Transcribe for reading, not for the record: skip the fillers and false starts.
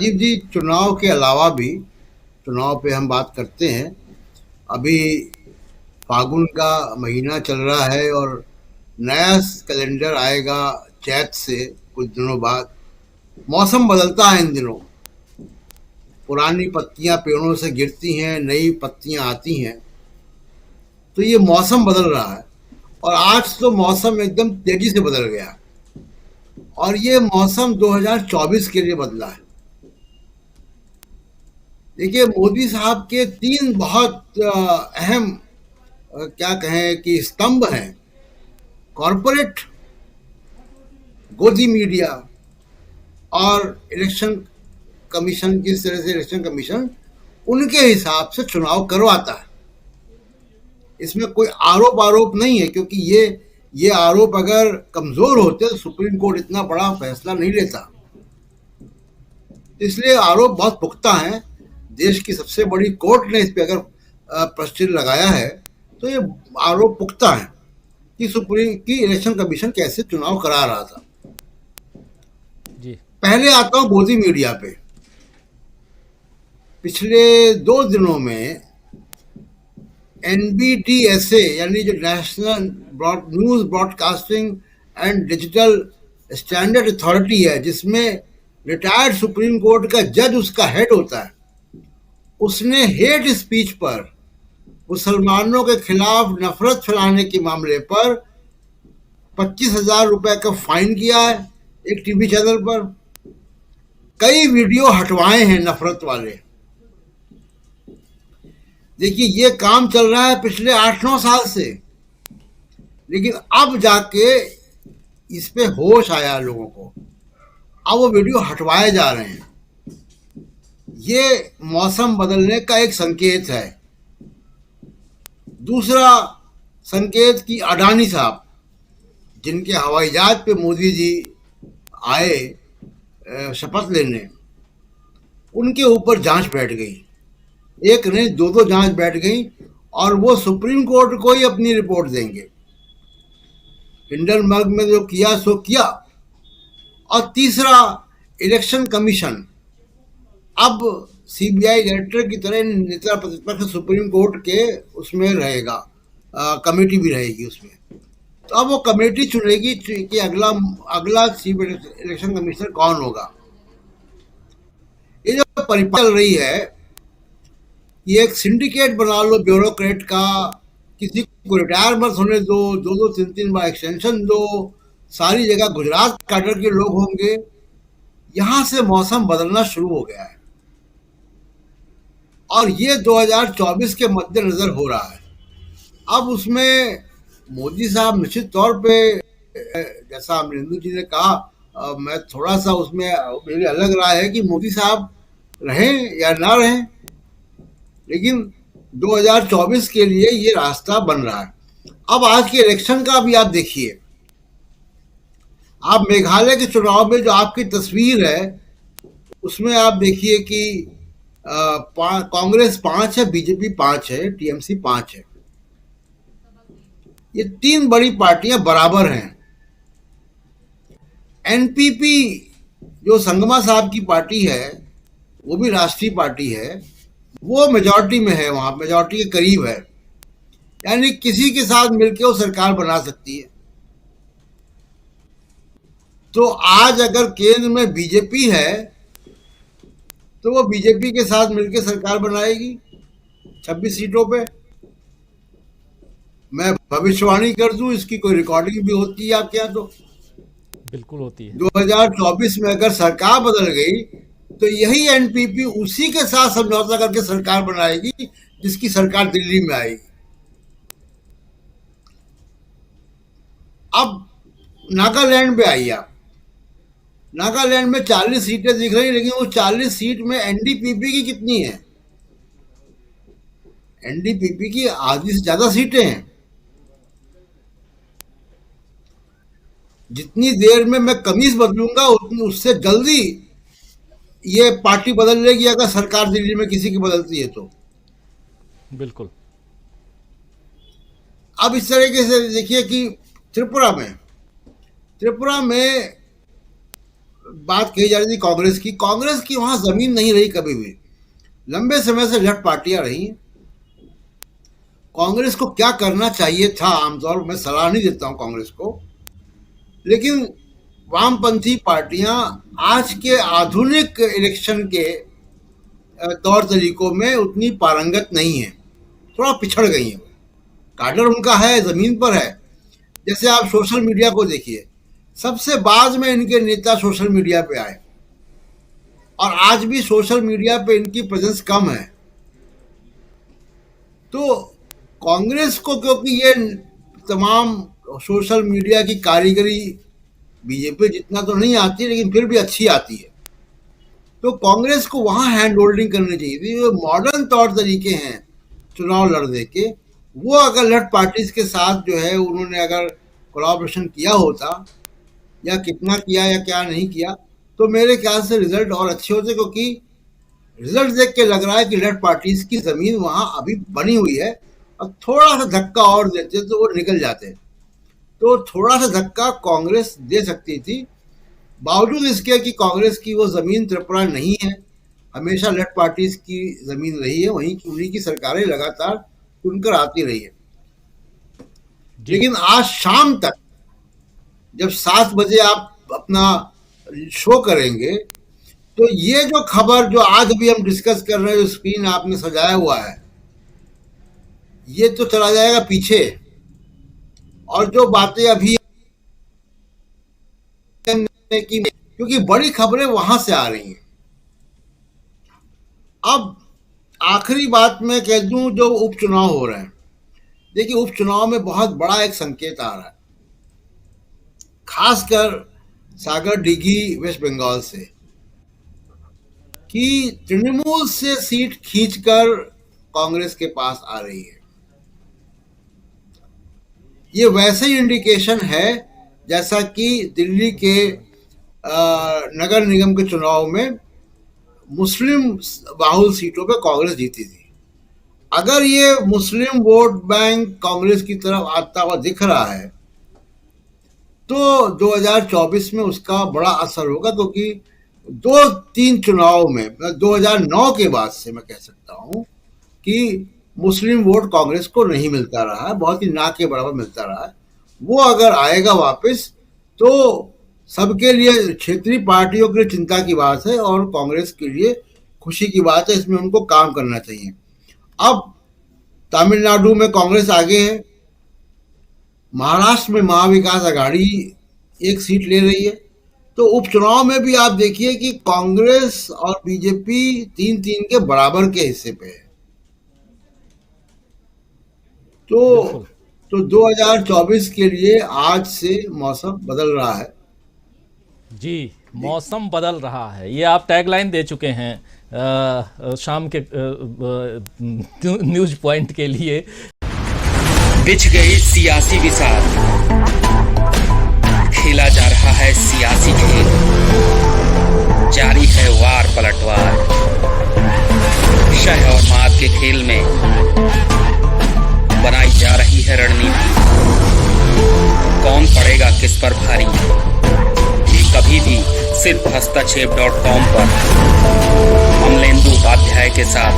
राजीव जी, चुनाव के अलावा भी चुनाव पे हम बात करते हैं। अभी फागुन का महीना चल रहा है और नया कैलेंडर आएगा चैत से कुछ दिनों बाद। मौसम बदलता है इन दिनों। पुरानी पत्तियां पेड़ों से गिरती हैं, नई पत्तियां आती हैं। तो ये मौसम बदल रहा है और आज तो मौसम एकदम तेजी से बदल गया और ये मौसम 2024 के लिए बदला है। देखिए, मोदी साहब के तीन बहुत अहम क्या कहें कि स्तंभ हैं। कॉरपोरेट, गोदी मीडिया और इलेक्शन कमीशन। जिस तरह से इलेक्शन कमीशन उनके हिसाब से चुनाव करवाता है, इसमें कोई आरोप आरोप नहीं है, क्योंकि ये आरोप अगर कमजोर होते तो सुप्रीम कोर्ट इतना बड़ा फैसला नहीं लेता। इसलिए आरोप बहुत पुख्ता है। देश की सबसे बड़ी कोर्ट ने इस पे अगर प्रश्न लगाया है तो ये आरोप पुख्ता है कि सुप्रीम की इलेक्शन कमीशन कैसे चुनाव करा रहा था। जी। पहले आता हूं गोदी मीडिया पे। पिछले 2 दिनों में NBTSA यानी जो national news broadcasting and digital standard authority है, जिसमें रिटायर्ड सुप्रीम कोर्ट का जज उसका हेड होता है, उसने हेट स्पीच पर, मुसलमानों के खिलाफ नफरत फैलाने के मामले पर 25,000 रुपए का फाइन किया है एक टीवी चैनल पर। कई वीडियो हटवाए हैं नफरत वाले। देखिए, ये काम चल रहा है पिछले 8-9 साल से, लेकिन अब जाके इस पे होश आया लोगों को। अब वो वीडियो हटवाए जा रहे हैं। ये मौसम बदलने का एक संकेत है। दूसरा संकेत कि अडानी साहब, जिनके हवाई जहाज पे मोदी जी आए शपथ लेने, उनके ऊपर जांच बैठ गई। एक नहीं, दो जांच बैठ गई और वो सुप्रीम कोर्ट को ही अपनी रिपोर्ट देंगे। हिंडनबर्ग में जो किया सो किया। और तीसरा, इलेक्शन कमीशन अब CBI डायरेक्टर की तरह नेता प्रतिपक्ष सुप्रीम कोर्ट के उसमें रहेगा, कमेटी भी रहेगी उसमें। तो अब वो कमेटी चुनेगी कि अगला अगला चीफ इलेक्शन कमिश्नर कौन होगा। ये जो परिपाटी चल रही है, ये एक सिंडिकेट बना लो ब्यूरोक्रेट का। किसी को रिटायर मत होने दो, 2-2, 3-3 बार एक्सटेंशन दो, सारी जगह गुजरात कैडर के लोग होंगे। यहां से मौसम बदलना शुरू हो गया है और ये 2024 के मद्देनजर हो रहा है। अब उसमें मोदी साहब निश्चित तौर पे, जैसा अमरिंदर जी ने कहा, मैं थोड़ा सा उसमें मेरी अलग राय है कि मोदी साहब रहें या ना रहें, लेकिन 2024 के लिए ये रास्ता बन रहा है। अब आज के इलेक्शन का भी आप देखिए। आप मेघालय के चुनाव में जो आपकी तस्वीर है, उसमें आप देखिए कि कांग्रेस 5 है, बीजेपी 5 है, TMC 5 है। ये तीन बड़ी पार्टियां बराबर हैं। NPP जो संगमा साहब की पार्टी है, वो भी राष्ट्रीय पार्टी है, वो मेजॉरिटी में है, वहां मेजॉरिटी के करीब है। यानी किसी के साथ मिलकर वो सरकार बना सकती है। तो आज अगर केंद्र में बीजेपी है तो वो बीजेपी के साथ मिलकर सरकार बनाएगी 26 सीटों पे। मैं भविष्यवाणी कर दूं, इसकी कोई रिकॉर्डिंग भी होती है आपके यहाँ तो। बिल्कुल होती है। 2024 में अगर सरकार बदल गई तो यही NPP उसी के साथ समझौता करके सरकार बनाएगी जिसकी सरकार दिल्ली में आएगी। अब नागालैंड पे आइए आप। नागालैंड में 40 सीटें दिख रही, लेकिन वो 40 सीट में NDPP की कितनी है? NDPP की आधी से ज्यादा सीटें हैं। जितनी देर में मैं कमीज बदलूंगा उतनी उससे जल्दी ये पार्टी बदल लेगी, अगर सरकार दिल्ली में किसी की बदलती है तो। बिल्कुल। अब इस तरीके से देखिए कि त्रिपुरा में बात कही जा रही थी कांग्रेस की वहां जमीन नहीं रही कभी भी, लंबे समय से लठ पार्टियां रही। कांग्रेस को क्या करना चाहिए था, आमतौर पर मैं सलाह नहीं देता हूं कांग्रेस को, लेकिन वामपंथी पार्टियां आज के आधुनिक इलेक्शन के तौर तरीकों में उतनी पारंगत नहीं है, थोड़ा पिछड़ गई हैं। काडर उनका है, जमीन पर है। जैसे आप सोशल मीडिया को देखिए, सबसे बाद में इनके नेता सोशल मीडिया पे आए, और आज भी सोशल मीडिया पे इनकी प्रेजेंस कम है। तो कांग्रेस को, क्योंकि ये तमाम सोशल मीडिया की कारीगरी बीजेपी जितना तो नहीं आती, लेकिन फिर भी अच्छी आती है, तो कांग्रेस को वहां हैंड होल्डिंग करनी चाहिए थी। जो मॉडर्न तौर तरीके हैं चुनाव लड़ने के, वो अगर लठ पार्टीज के साथ जो है उन्होंने अगर कोलैबोरेशन किया होता, या कितना किया या क्या नहीं किया, तो मेरे ख्याल से रिजल्ट और अच्छे होते, क्योंकि रिजल्ट देख के लग रहा है कि लठ पार्टीज की जमीन वहां अभी बनी हुई है, और थोड़ा सा धक्का और देते तो वो निकल जाते। तो थोड़ा सा धक्का कांग्रेस दे सकती थी, बावजूद इसके कि कांग्रेस की वो जमीन त्रिपुरा नहीं है, हमेशा लठ पार्टीज की जमीन रही है, वहीं उन्हीं की सरकारें लगातार चुनकर आती रही है। लेकिन आज शाम तक जब 7 बजे आप अपना शो करेंगे, तो ये जो खबर जो आज भी हम डिस्कस कर रहे हैं, जो स्क्रीन आपने सजाया हुआ है, ये तो चला जाएगा पीछे, और जो बातें अभी की, क्योंकि बड़ी खबरें वहां से आ रही हैं। अब आखिरी बात मैं कह दूं, जो उपचुनाव हो रहे हैं, देखिए उपचुनाव में बहुत बड़ा एक संकेत आ रहा है, खासकर सागर डिघी वेस्ट बंगाल से, कि तृणमूल से सीट खींचकर कांग्रेस के पास आ रही है। ये वैसे ही इंडिकेशन है जैसा कि दिल्ली के नगर निगम के चुनाव में मुस्लिम बाहुल सीटों पे कांग्रेस जीती थी। अगर ये मुस्लिम वोट बैंक कांग्रेस की तरफ आता हुआ दिख रहा है, तो 2024 में उसका बड़ा असर होगा, क्योंकि 2-3 चुनाव में, 2009 के बाद से मैं कह सकता हूं कि मुस्लिम वोट कांग्रेस को नहीं मिलता रहा है, बहुत ही ना के बराबर मिलता रहा है। वो अगर आएगा वापस, तो सबके लिए, क्षेत्रीय पार्टियों के लिए चिंता की बात है, और कांग्रेस के लिए खुशी की बात है। इसमें उनको काम करना चाहिए। अब तमिलनाडु में कांग्रेस आगे है, महाराष्ट्र में महाविकास आघाड़ी 1 सीट ले रही है, तो उपचुनाव में भी आप देखिए कि कांग्रेस और बीजेपी 3-3 के बराबर के हिस्से पे है। तो 2024 के लिए आज से मौसम बदल रहा है। जी, मौसम बदल रहा है, ये आप टैगलाइन दे चुके हैं शाम के न्यूज पॉइंट के लिए। बिछ गई सियासी विसार, खेला जा रहा है सियासी खेल, जारी है वार पलटवार, शह और मात के खेल में बनाई जा रही है रणनीति। कौन पड़ेगा किस पर भारी, ये कभी भी सिर्फ हस्तक्षेप.com पर अमलेंदु उपाध्याय के साथ